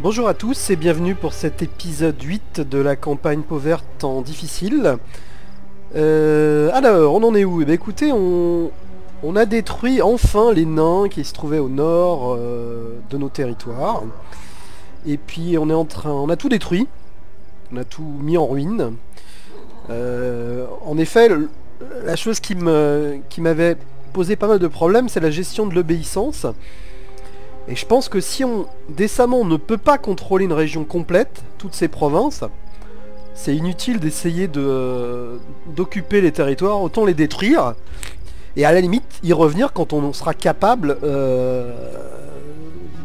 Bonjour à tous et bienvenue pour cet épisode 8 de la campagne Pauverte en difficile. Alors, on en est où? Eh bien, écoutez, on a détruit enfin les nains qui se trouvaient au nord de nos territoires. Et puis on a tout détruit, on a tout mis en ruine. En effet, la chose qui m'avait posé pas mal de problèmes, c'est la gestion de l'obéissance. Et je pense que si décemment on ne peut pas contrôler une région complète, toutes ces provinces, c'est inutile d'essayer d'occuper les territoires, autant les détruire, et à la limite y revenir quand on sera capable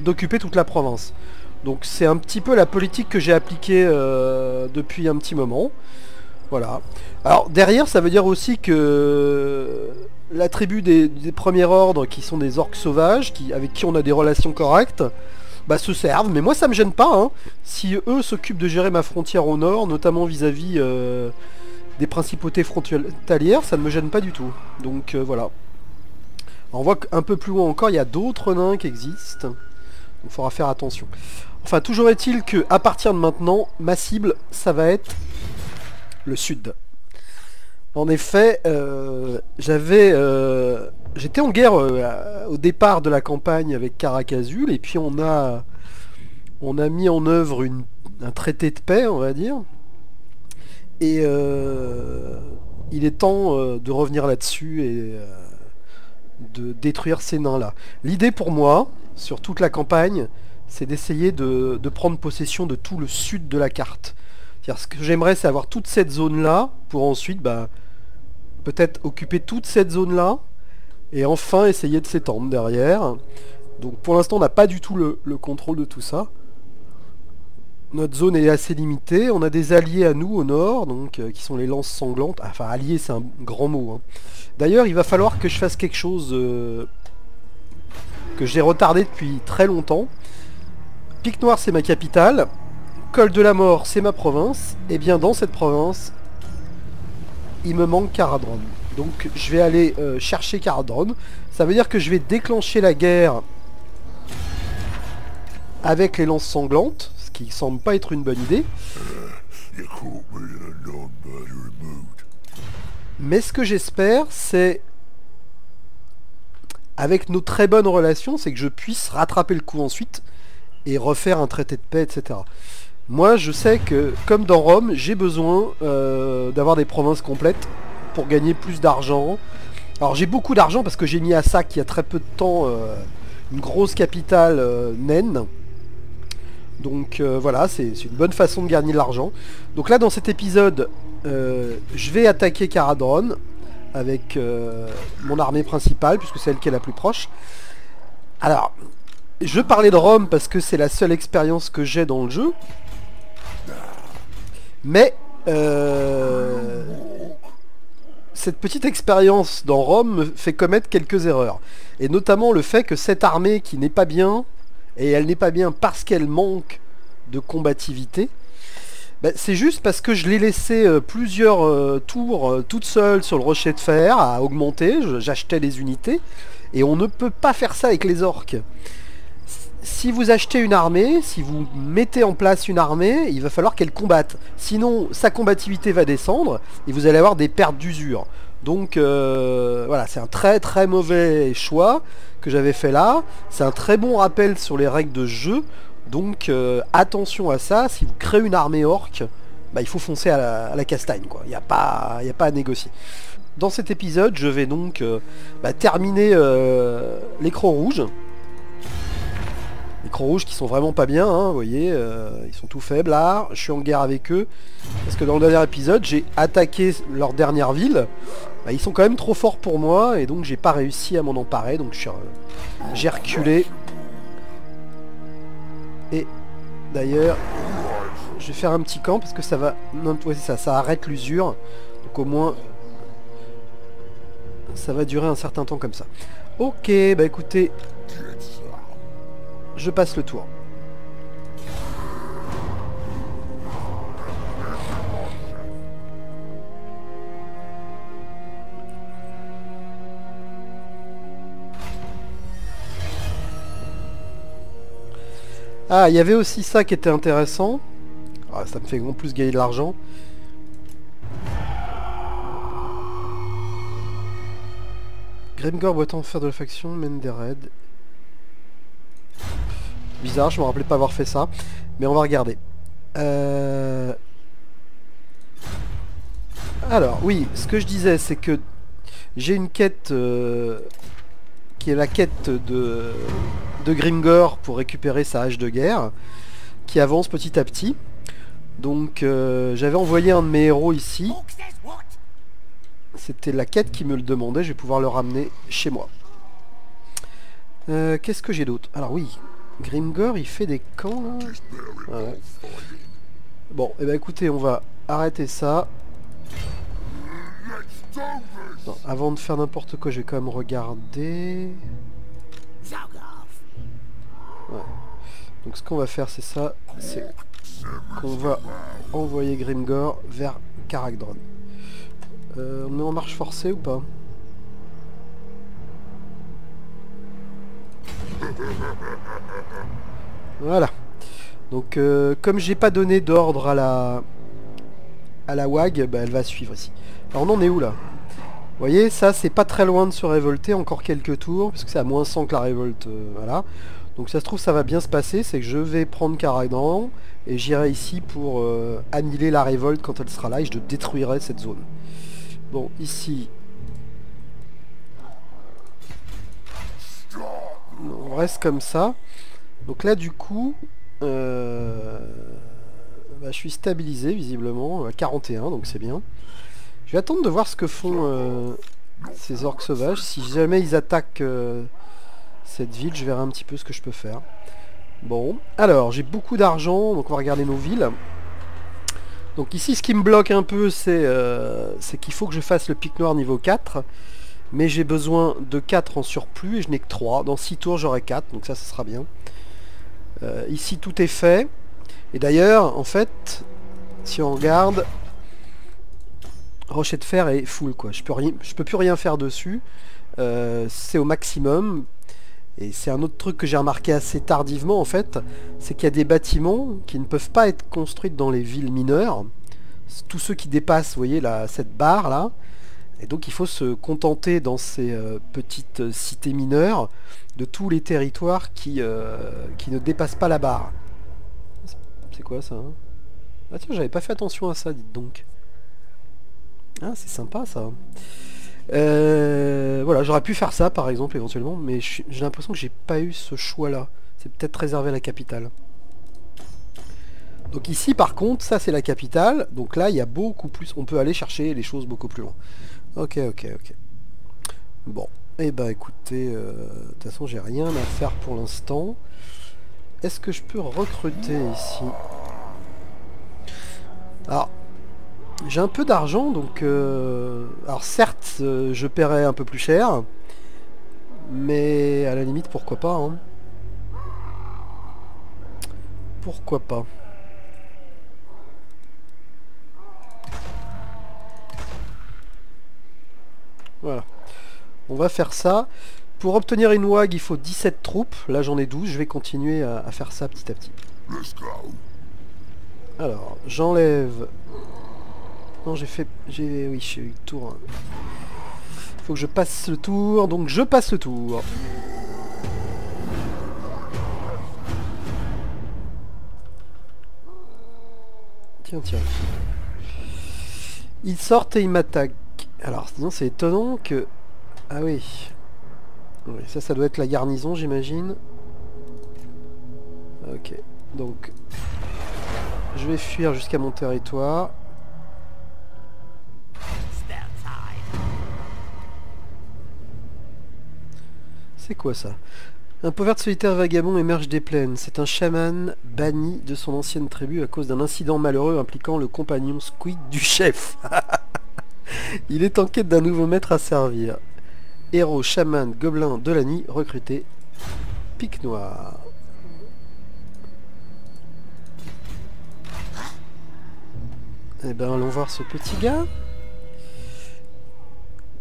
d'occuper toute la province. Donc c'est un petit peu la politique que j'ai appliquée depuis un petit moment. Voilà. Alors derrière, ça veut dire aussi que la tribu des premiers ordres, qui sont des orques sauvages, avec qui on a des relations correctes, bah, se servent. Mais moi ça me gêne pas, hein. Si eux s'occupent de gérer ma frontière au nord, notamment vis-à-vis des principautés frontalières, ça ne me gêne pas du tout. Donc voilà. Alors, on voit qu'un peu plus loin encore, il y a d'autres nains qui existent. Donc il faudra faire attention. Enfin, toujours est-il que à partir de maintenant, ma cible, ça va être le sud. En effet, j'étais en guerre au départ de la campagne avec Karakazul, et puis on a mis en œuvre un traité de paix, on va dire. Et il est temps de revenir là-dessus et de détruire ces nains-là. L'idée pour moi, sur toute la campagne, c'est d'essayer de prendre possession de tout le sud de la carte. Ce que j'aimerais, c'est avoir toute cette zone-là, pour ensuite, peut-être occuper toute cette zone-là, et enfin essayer de s'étendre derrière. Donc pour l'instant, on n'a pas du tout le contrôle de tout ça. Notre zone est assez limitée. On a des alliés à nous au nord, donc qui sont les lances sanglantes. Enfin, alliés, c'est un grand mot, hein. D'ailleurs, il va falloir que je fasse quelque chose que j'ai retardé depuis très longtemps. Pic Noir, c'est ma capitale. Col de la Mort, c'est ma province. Et bien dans cette province, il me manque Caradron. Donc je vais aller chercher Caradron. Ça veut dire que je vais déclencher la guerre avec les lances sanglantes, ce qui semble pas être une bonne idée. Mais ce que j'espère, c'est, avec nos très bonnes relations, c'est que je puisse rattraper le coup ensuite et refaire un traité de paix, etc. Moi, je sais que, comme dans Rome, j'ai besoin d'avoir des provinces complètes pour gagner plus d'argent. Alors j'ai beaucoup d'argent parce que j'ai mis à Sac il y a très peu de temps une grosse capitale naine. Donc voilà, c'est une bonne façon de gagner de l'argent. Donc là, dans cet épisode, je vais attaquer Caradron avec mon armée principale, puisque c'est elle qui est la plus proche. Alors, je parlais de Rome parce que c'est la seule expérience que j'ai dans le jeu. Mais cette petite expérience dans Rome me fait commettre quelques erreurs. Et notamment le fait que cette armée qui n'est pas bien, et elle n'est pas bien parce qu'elle manque de combativité, c'est juste parce que je l'ai laissé plusieurs tours toute seule sur le rocher de fer à augmenter, j'achetais les unités, et on ne peut pas faire ça avec les orques. Si vous achetez une armée, si vous mettez en place une armée, il va falloir qu'elle combatte. Sinon, sa combativité va descendre et vous allez avoir des pertes d'usure. Donc voilà, c'est un très très mauvais choix que j'avais fait là. C'est un très bon rappel sur les règles de jeu. Donc attention à ça, si vous créez une armée orque, il faut foncer à la castagne, quoi. Il n'y a pas à négocier. Dans cet épisode, je vais donc terminer les Crocs Rouges. Les Crocs Rouges qui sont vraiment pas bien, hein, vous voyez, ils sont tout faibles là, je suis en guerre avec eux, parce que dans le dernier épisode, j'ai attaqué leur dernière ville, ils sont quand même trop forts pour moi, et donc j'ai pas réussi à m'en emparer, donc j'ai reculé. Et d'ailleurs, je vais faire un petit camp, parce que ça va, non, ouais, ça arrête l'usure, donc au moins, ça va durer un certain temps comme ça. Ok, écoutez... Je passe le tour. Ah, il y avait aussi ça qui était intéressant. Ah, ça me fait en plus gagner de l'argent. Grimgor, boitant en fer de la faction, mène des raids. Bizarre, je me rappelais pas avoir fait ça. Mais on va regarder. Alors, oui, ce que je disais, c'est que j'ai une quête qui est la quête de Grimgor pour récupérer sa hache de guerre, qui avance petit à petit. Donc, j'avais envoyé un de mes héros ici. C'était la quête qui me le demandait, je vais pouvoir le ramener chez moi. Qu'est-ce que j'ai d'autre? Alors oui, Grimgor, il fait des camps là. Ah ouais. Bon, et ben écoutez, on va arrêter ça. Non, avant de faire n'importe quoi, je vais quand même regarder. Ouais. Donc ce qu'on va faire, c'est ça, c'est qu'on va envoyer Grimgor vers Karakdron. On est en marche forcée ou pas? Voilà. Donc comme j'ai pas donné d'ordre à la WAG, bah, elle va suivre ici. Alors on en est où là? Vous voyez, ça c'est pas très loin de se révolter, encore quelques tours, parce que c'est à moins 100 que la révolte, voilà. Donc ça se trouve ça va bien se passer, c'est que je vais prendre Karakdron, et j'irai ici pour annihiler la révolte quand elle sera là, et je détruirai cette zone. Bon, ici... on reste comme ça. Donc là du coup... bah, je suis stabilisé visiblement, à 41, donc c'est bien. Je vais attendre de voir ce que font ces orques sauvages. Si jamais ils attaquent cette ville, je verrai un petit peu ce que je peux faire. Bon, alors j'ai beaucoup d'argent, donc on va regarder nos villes. Donc ici ce qui me bloque un peu, c'est qu'il faut que je fasse le pic noir niveau 4. Mais j'ai besoin de 4 en surplus et je n'ai que 3. Dans 6 tours j'aurai 4, donc ça sera bien. Ici tout est fait. Et d'ailleurs, en fait, si on regarde, rocher de fer est full quoi. Je peux plus rien faire dessus. C'est au maximum. Et c'est un autre truc que j'ai remarqué assez tardivement en fait, c'est qu'il y a des bâtiments qui ne peuvent pas être construits dans les villes mineures. Tous ceux qui dépassent, vous voyez, cette barre là. Et donc il faut se contenter dans ces petites cités mineures de tous les territoires qui ne dépassent pas la barre. C'est quoi ça hein? Ah tiens, j'avais pas fait attention à ça, dites donc. Ah, c'est sympa ça. Voilà, j'aurais pu faire ça par exemple éventuellement, mais j'ai l'impression que j'ai pas eu ce choix là. C'est peut-être réservé à la capitale. Donc ici par contre, ça c'est la capitale, donc là il y a beaucoup plus, on peut aller chercher les choses beaucoup plus loin. Ok, ok, ok. Bon, et bah écoutez, de toute façon j'ai rien à faire pour l'instant. Est-ce que je peux recruter ici? Alors, j'ai un peu d'argent, donc... alors certes, je paierai un peu plus cher, mais à la limite, pourquoi pas, hein. Pourquoi pas. Voilà. On va faire ça. Pour obtenir une WAG, il faut 17 troupes. Là, j'en ai 12. Je vais continuer à faire ça petit à petit. Alors, j'enlève... Non, j'ai fait... Oui, j'ai eu le tour. Faut que je passe le tour. Donc, je passe le tour. Tiens, tiens. Ils sortent et ils m'attaquent. Alors, sinon, c'est étonnant que... Ah oui. Oui, ça doit être la garnison, j'imagine. Ok. Donc, je vais fuir jusqu'à mon territoire. C'est quoi ça? Un pauvre solitaire vagabond émerge des plaines. C'est un chaman banni de son ancienne tribu à cause d'un incident malheureux impliquant le compagnon Squid du chef. Il est en quête d'un nouveau maître à servir. Héros, chaman, gobelin de la nuit, recruté. Pic noir. Eh ben allons voir ce petit gars.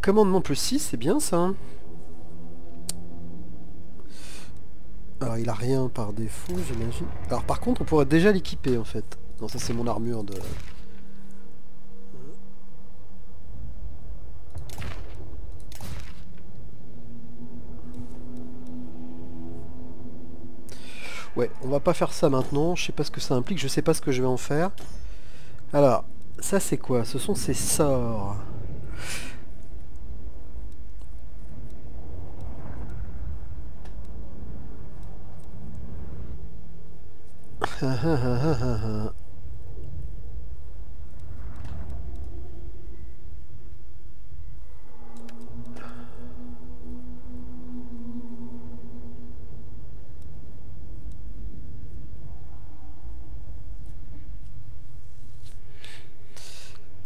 Commandement plus 6, c'est bien ça. Alors il a rien par défaut, j'imagine. Alors par contre, on pourrait déjà l'équiper en fait. Non, ça c'est mon armure de... Ouais, on va pas faire ça maintenant, je sais pas ce que ça implique, je sais pas ce que je vais en faire. Alors, ça c'est quoi? Ce sont ces sorts.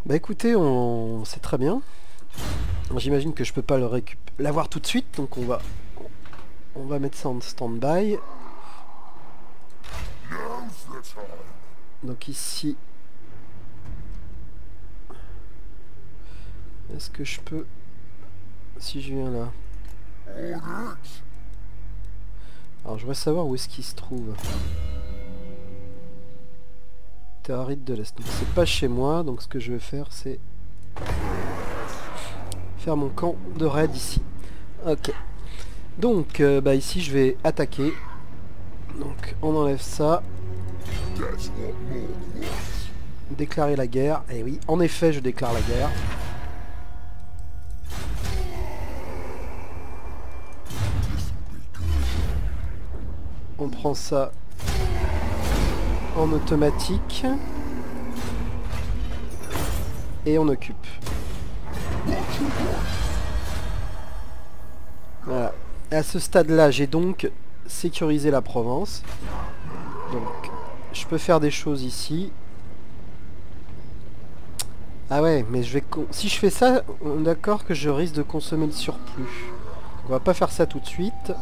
Bah écoutez, c'est très bien. J'imagine que je peux pas l'avoir tout de suite, donc on va mettre ça en stand-by. Donc ici, est-ce que je peux, si je viens là. Alors je voudrais savoir où est-ce qu'il se trouve. Théorite de l'Est. Donc c'est pas chez moi, donc ce que je vais faire c'est faire mon camp de raid ici. Ok. Donc bah ici je vais attaquer. Donc on enlève ça. Déclarer la guerre. Et oui, en effet je déclare la guerre. On prend ça en automatique. Et on occupe. Voilà. À ce stade-là, j'ai donc sécurisé la Provence. Donc, je peux faire des choses ici. Ah ouais, mais je vais si je fais ça, on est d'accord que je risque de consommer le surplus. On va pas faire ça tout de suite.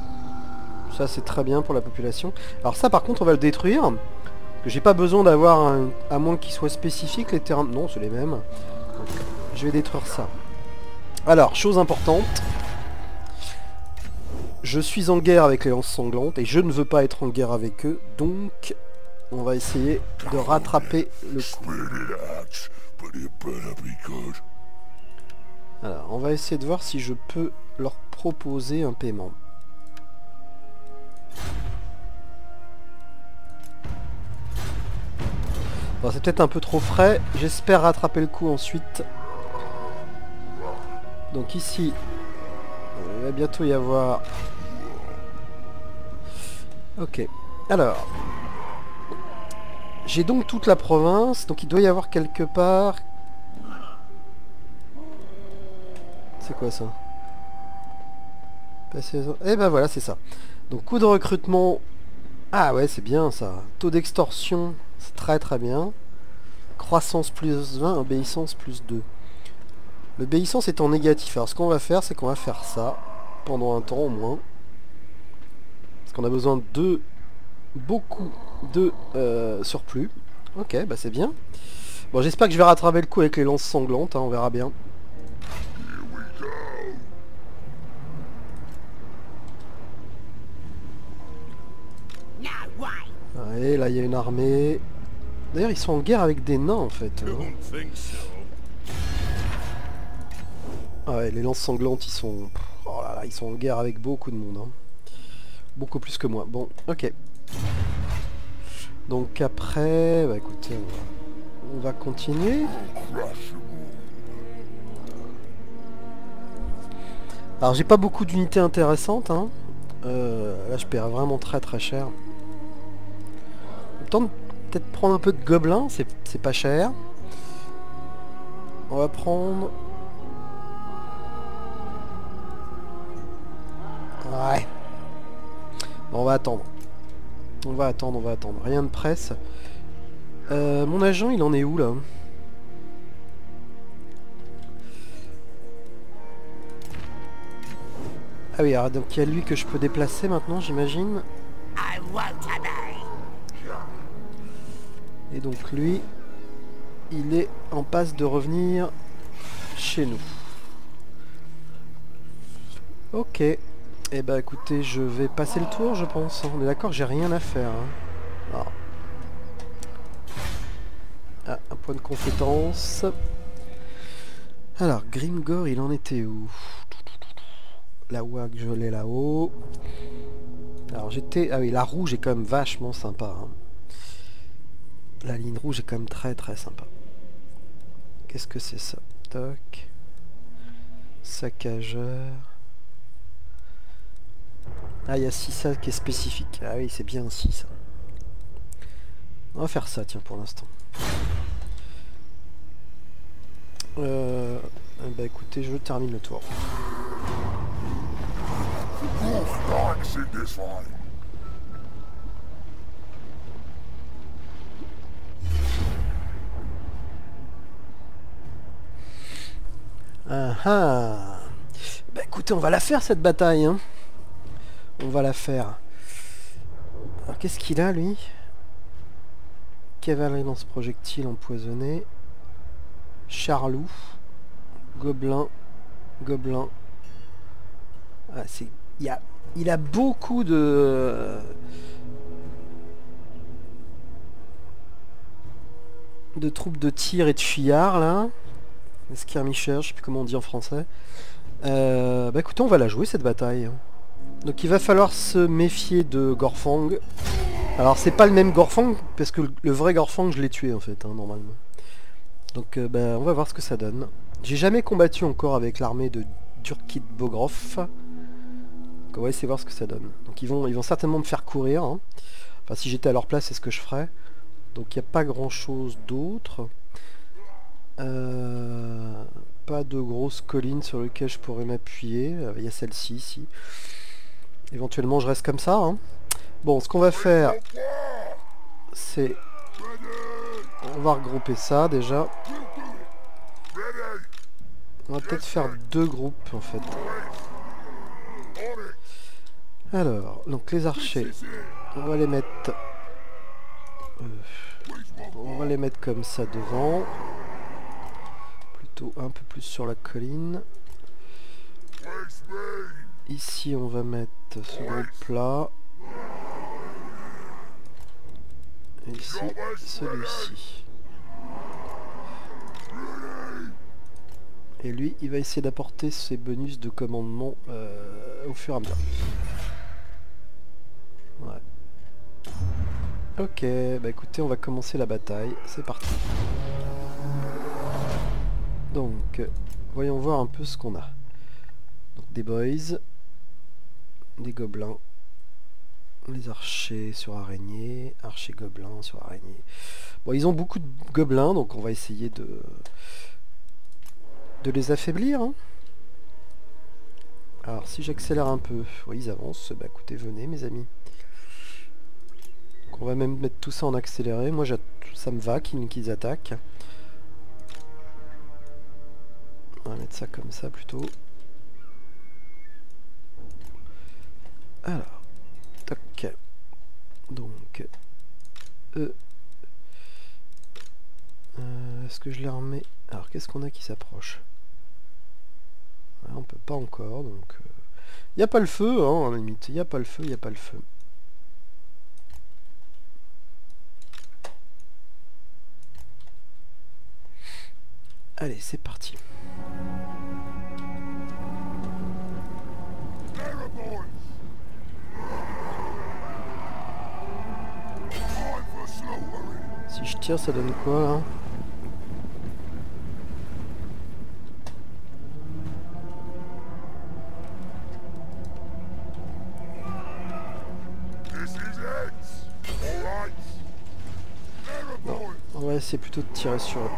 Ça, c'est très bien pour la population. Alors ça, par contre, on va le détruire. Que j'ai pas besoin d'avoir un... à moins qu'il soit spécifique les terrains. Non, c'est les mêmes. Donc, je vais détruire ça. Alors, chose importante. Je suis en guerre avec les lances sanglantes et je ne veux pas être en guerre avec eux. Donc, on va essayer de rattraper le coup. Alors, on va essayer de voir si je peux leur proposer un paiement. Bon, c'est peut-être un peu trop frais. J'espère rattraper le coup ensuite. Donc ici, il va bientôt y avoir... Ok. Alors, j'ai donc toute la province. Donc il doit y avoir quelque part... C'est quoi ça? Eh ben voilà, c'est ça. Donc coût de recrutement... Ah ouais, c'est bien ça. Taux d'extorsion, c'est très très bien. Croissance plus 20, obéissance plus 2. L'obéissance est en négatif. Alors ce qu'on va faire, c'est qu'on va faire ça. Pendant un temps au moins. Parce qu'on a besoin de beaucoup de surplus. Ok, bah c'est bien. Bon, j'espère que je vais rattraper le coup avec les lances sanglantes, hein, on verra bien. Ouais, là il y a une armée. D'ailleurs ils sont en guerre avec des nains en fait. Hein. Ah ouais, les lances sanglantes ils sont... Oh là là, ils sont en guerre avec beaucoup de monde. Hein. Beaucoup plus que moi. Bon, ok. Donc après, bah écoutez, on va continuer. Alors j'ai pas beaucoup d'unités intéressantes. Hein. Là je paierai vraiment très très cher. Temps de peut-être prendre un peu de gobelins, c'est pas cher. On va prendre... Ouais. Bon, on va attendre. On va attendre, on va attendre. Rien de presse. Mon agent, il en est où, là? Ah oui, alors, donc il y a lui que je peux déplacer maintenant, j'imagine. Et donc lui, il est en passe de revenir chez nous. Ok. Eh bah écoutez, je vais passer le tour, je pense. On est d'accord, j'ai rien à faire. Hein. Ah, un point de compétence. Alors, Grimgor, il en était où? La WAG, je l'ai là-haut. Alors j'étais... Ah oui, la rouge est quand même vachement sympa. Hein. La ligne rouge est quand même très très sympa. Qu'est-ce que c'est ça? Toc. Saccageur. Ah, il y a 6 ça qui est spécifique. Ah oui, c'est bien 6 ça. On va faire ça, tiens, pour l'instant. Bah écoutez, je termine le tour. Ah ah. Bah écoutez, on va la faire cette bataille. Hein. On va la faire. Alors qu'est-ce qu'il a lui? Cavalerie lance-projectile empoisonné. Charlou. Gobelin. Gobelin. Ah, c'est... Il a beaucoup de troupes de tir et de fuyards là. Skirmishers, je sais plus comment on dit en français. Bah écoutez, on va la jouer cette bataille. Donc il va falloir se méfier de Gorfang. Alors c'est pas le même Gorfang, parce que le vrai Gorfang je l'ai tué en fait, hein, normalement. Donc bah, on va voir ce que ça donne. J'ai jamais combattu encore avec l'armée de Durkid Bogrov. Donc on va essayer de voir ce que ça donne. Donc ils vont certainement me faire courir. Hein. Enfin si j'étais à leur place c'est ce que je ferais. Donc il n'y a pas grand chose d'autre. Pas de grosses collines sur lesquelles je pourrais m'appuyer. Il y a celle-ci ici. Éventuellement je reste comme ça. Hein. Bon, ce qu'on va faire, c'est... On va regrouper ça déjà. On va peut-être faire 2 groupes en fait. Alors, donc les archers, on va les mettre... on va les mettre comme ça devant. Plutôt un peu plus sur la colline. Ici on va mettre ce groupe là. Et ici, celui-ci. Et lui, il va essayer d'apporter ses bonus de commandement au fur et à mesure. Ouais. Ok, bah écoutez, on va commencer la bataille. C'est parti. Donc, voyons voir un peu ce qu'on a. Donc, des boys, des gobelins, les archers sur araignée, archers gobelins sur araignée. Bon, ils ont beaucoup de gobelins, donc on va essayer de les affaiblir. Hein. Alors, si j'accélère un peu, oui, ils avancent. Bah écoutez, venez mes amis. Donc, on va même mettre tout ça en accéléré. Moi, ça me va qu'ils attaquent. On va mettre ça comme ça plutôt. Alors, toc. Donc, est-ce que je les remets? Alors, qu'est-ce qu'on a qui s'approche? On peut pas encore, donc... Il n'y a pas le feu, hein, à la limite. Il n'y a pas le feu, il n'y a pas le feu. Allez, c'est parti. Si je tire, ça donne quoi, là? Non, on va essayer plutôt de tirer sur eux.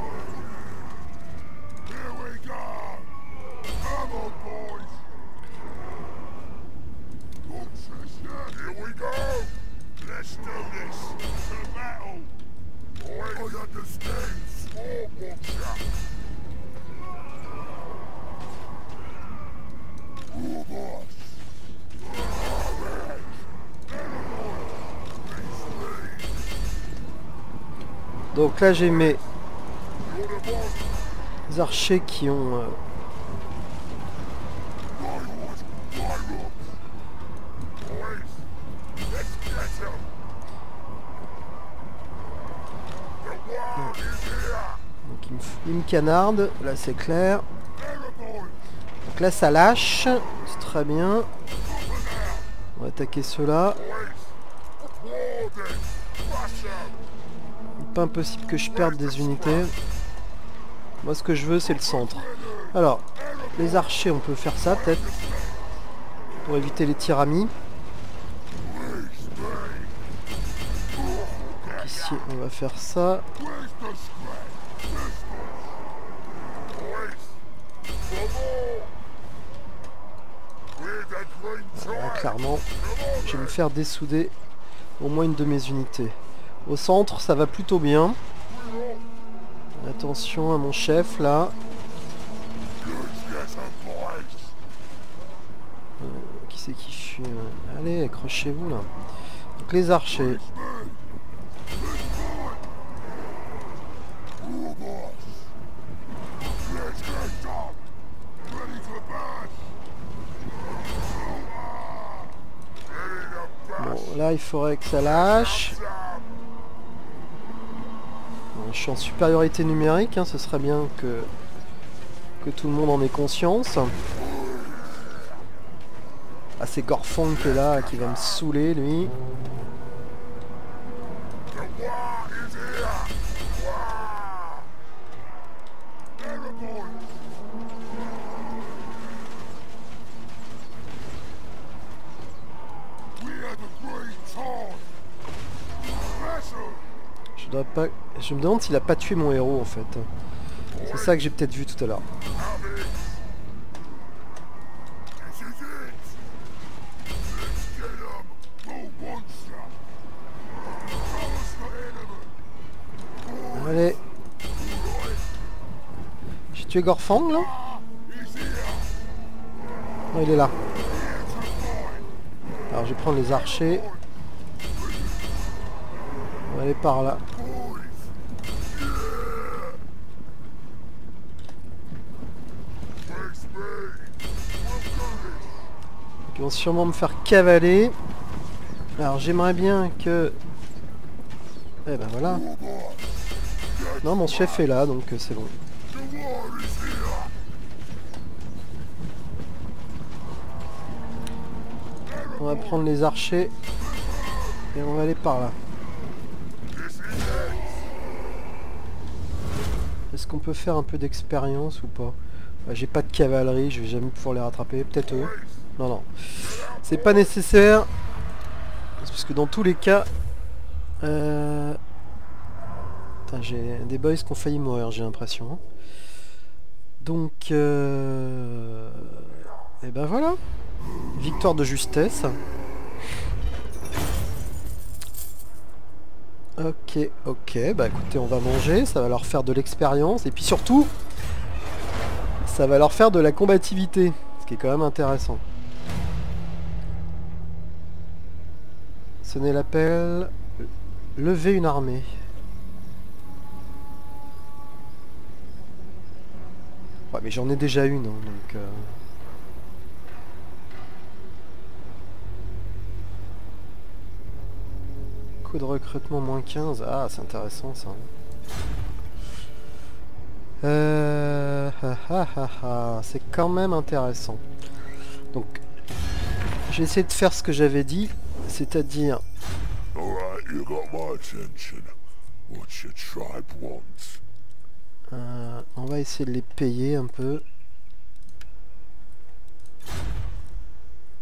Donc là j'ai mes archers qui ont Il me canarde, là c'est clair. Donc là ça lâche, c'est très bien. On va attaquer ceux-là. Pas impossible que je perde des unités. Moi ce que je veux c'est le centre. Alors, les archers on peut faire ça peut-être. Pour éviter les tiramis. Donc ici on va faire ça. Là, clairement, je vais me faire dessouder au moins une de mes unités. Au centre, ça va plutôt bien. Attention à mon chef, là. Qui c'est qui fuit? Allez, accrochez-vous, là. Donc les archers. Bon, là, il faudrait que ça lâche. Bon, je suis en supériorité numérique, hein, ce serait bien que tout le monde en ait conscience. Ah, c'est Gorfong qui est là, qui va me saouler, lui. Je me demande s'il a pas tué mon héros en fait. C'est ça que j'ai peut-être vu tout à l'heure. Allez. J'ai tué Gorfang là? Non, il est là. Alors je vais prendre les archers. On va aller par là. Ils vont sûrement me faire cavaler. Alors j'aimerais bien que... Eh ben voilà. Non, mon chef est là, donc c'est bon. On va prendre les archers. Et on va aller par là. Est-ce qu'on peut faire un peu d'expérience ou pas? J'ai pas de cavalerie, je vais jamais pouvoir les rattraper. Peut-être eux. Non, non. C'est pas nécessaire. Parce que dans tous les cas... j'ai des boys qui ont failli mourir, j'ai l'impression. Donc... Et ben voilà. Victoire de justesse. Ok, ok. Bah écoutez, on va manger. Ça va leur faire de l'expérience. Et puis surtout, ça va leur faire de la combativité. Ce qui est quand même intéressant. Sonner l'appel. Lever une armée. Ouais, mais j'en ai déjà une, hein, donc... Coût de recrutement moins 15. Ah, c'est intéressant, ça. C'est quand même intéressant. Donc, j'ai essayé de faire ce que j'avais dit, c'est-à-dire... on va essayer de les payer un peu.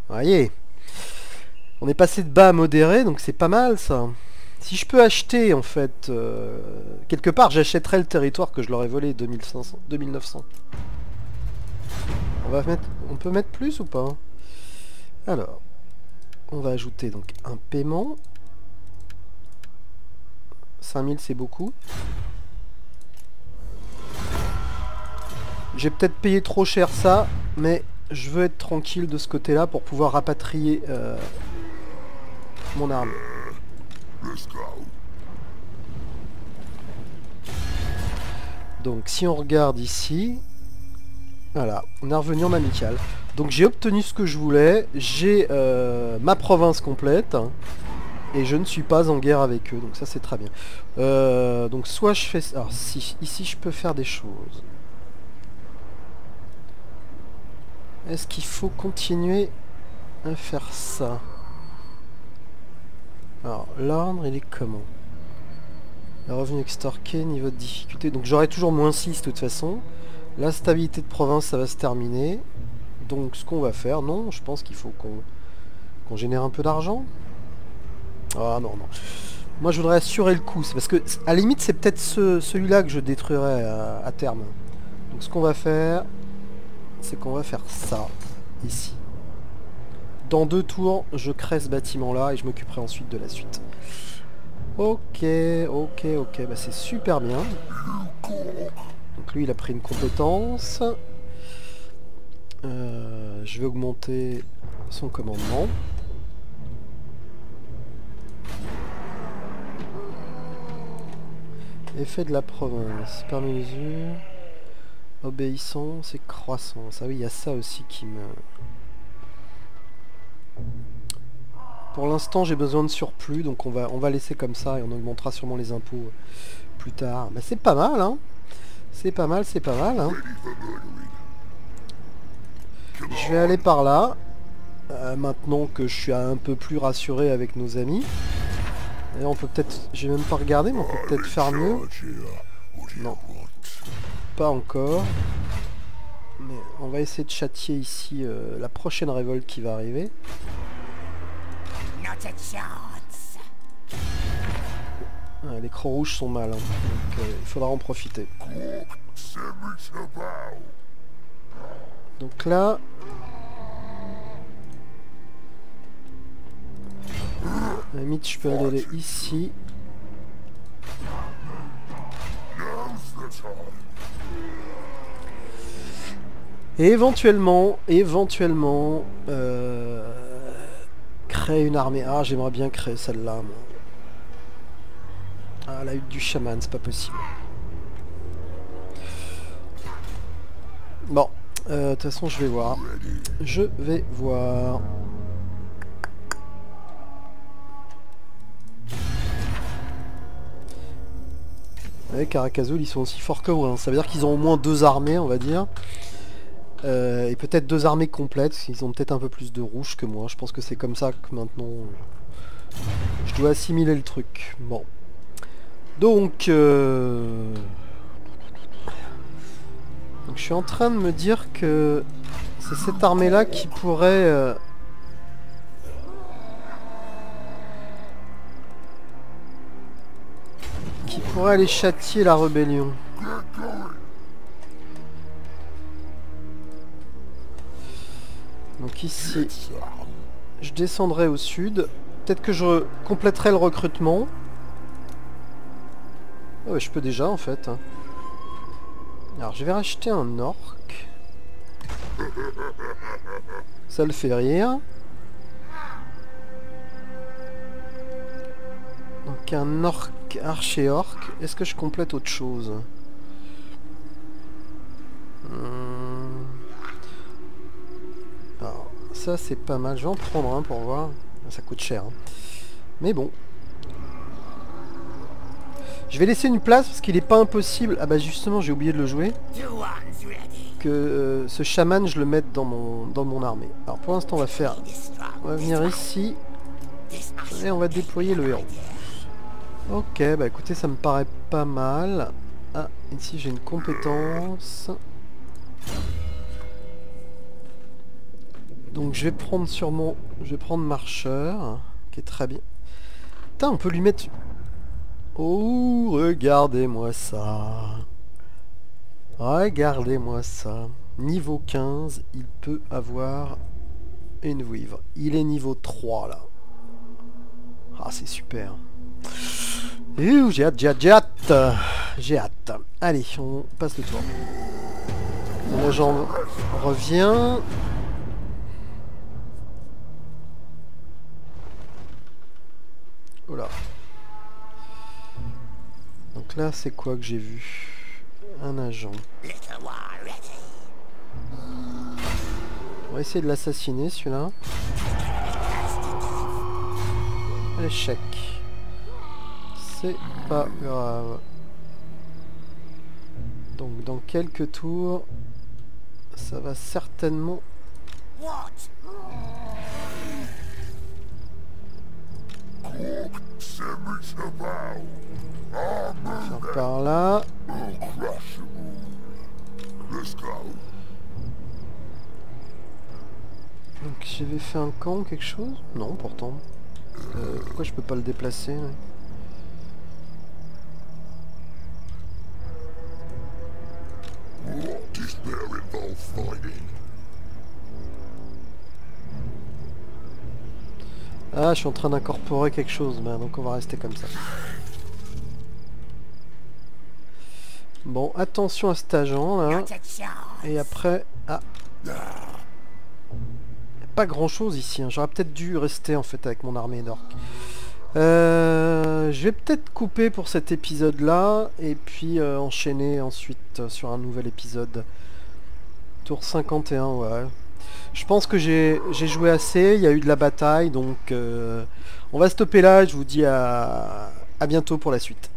Voyez, on est passé de bas à modéré, donc c'est pas mal ça. Si je peux acheter en fait, quelque part j'achèterais le territoire que je leur ai volé, 2500, 2900. On peut mettre plus ou pas? Alors, on va ajouter donc un paiement. 5000 c'est beaucoup. J'ai peut-être payé trop cher ça, mais je veux être tranquille de ce côté-là pour pouvoir rapatrier mon arme. Donc si on regarde ici, voilà, on est revenu en amical. Donc j'ai obtenu ce que je voulais, j'ai ma province complète. Et je ne suis pas en guerre avec eux, donc ça c'est très bien. Donc soit je fais... Alors si, ici je peux faire des choses. Est-ce qu'il faut continuer à faire ça? Alors, l'ordre, il est comment? Le revenu extorqué, niveau de difficulté. Donc j'aurai toujours -6 de toute façon. La stabilité de province, ça va se terminer. Donc ce qu'on va faire, non, je pense qu'il faut qu'on génère un peu d'argent. Ah non, non. Moi je voudrais assurer le coup. C'est parce que, à la limite, c'est peut-être celui-là que je détruirai à terme. Donc ce qu'on va faire, c'est qu'on va faire ça, ici. Dans 2 tours, je crée ce bâtiment-là et je m'occuperai ensuite de la suite. Ok, ok, ok, bah c'est super bien. Donc lui, il a pris une compétence. Je vais augmenter son commandement. Effet de la province, par mesure, obéissance et croissance. Ah oui, il y a ça aussi qui me... Pour l'instant, j'ai besoin de surplus, donc on va laisser comme ça et on augmentera sûrement les impôts plus tard. Bah, c'est pas mal, hein. C'est pas mal, c'est pas mal, hein. Je vais aller par là. Maintenant que je suis un peu plus rassuré avec nos amis. Et on peut peut-être... J'ai même pas regardé, mais on peut peut-être faire mieux. Non. Pas encore. Mais on va essayer de châtier ici la prochaine révolte qui va arriver. Ah, les crocs rouges sont mal, hein. Donc il faudra en profiter. Donc là... À la limite, je peux aller ici. Et éventuellement, créer une armée. Ah, j'aimerais bien créer celle-là, moi. Ah, la hutte du chaman, c'est pas possible. Bon, de toute façon, je vais voir. Je vais voir. Ouais, Karakazul, ils sont aussi forts que moi. Hein. Ça veut dire qu'ils ont au moins 2 armées, on va dire. Et peut-être 2 armées complètes. Ils ont peut-être un peu plus de rouge que moi. Je pense que c'est comme ça que maintenant... je dois assimiler le truc. Bon. Donc... Donc je suis en train de me dire que... c'est cette armée-là qui pourrait... qui pourrait aller châtier la rébellion. Donc ici, je descendrai au sud. Peut-être que je compléterai le recrutement. Oh, ouais, je peux déjà en fait. Alors je vais racheter un orc. Ça le fait rire. Donc un orc, archer-orc. Est-ce que je complète autre chose? Alors, ça c'est pas mal. Je vais en prendre un pour voir. Ça coûte cher. Hein. Mais bon. Je vais laisser une place parce qu'il n'est pas impossible. Ah bah justement, j'ai oublié de le jouer. Que ce chaman, je le mette dans mon armée. Alors pour l'instant, on va faire... on va venir ici. Et on va déployer le héros. Ok, bah écoutez, ça me paraît pas mal. Ah, ici j'ai une compétence. Donc je vais prendre sûrement... je vais prendre marcheur, qui est très bien. Putain, on peut lui mettre... oh, regardez-moi ça. Regardez-moi ça. Niveau 15, il peut avoir une vouivre. Il est niveau 3 là. Ah, c'est super. J'ai hâte, j'ai hâte, j'ai hâte. J'ai hâte. Allez, on passe le tour. L'agent revient. Voilà. Donc là, c'est quoi que j'ai vu? Un agent. On va essayer de l'assassiner, celui-là. Échec. C'est pas grave. Donc dans quelques tours, ça va certainement... Faire par là. Donc j'avais fait un camp ou quelque chose? Non pourtant. Pourquoi je peux pas le déplacer là? Ah, je suis en train d'incorporer quelque chose, bah, donc on va rester comme ça. Bon, attention à cet agent là. Et après... Ah, pas grand chose ici, hein. J'aurais peut-être dû rester en fait avec mon armée d'orques. Je vais peut-être couper pour cet épisode là et puis enchaîner ensuite sur un nouvel épisode. Tour 51, ouais. Je pense que j'ai joué assez, il y a eu de la bataille, donc on va stopper là. Je vous dis à bientôt pour la suite.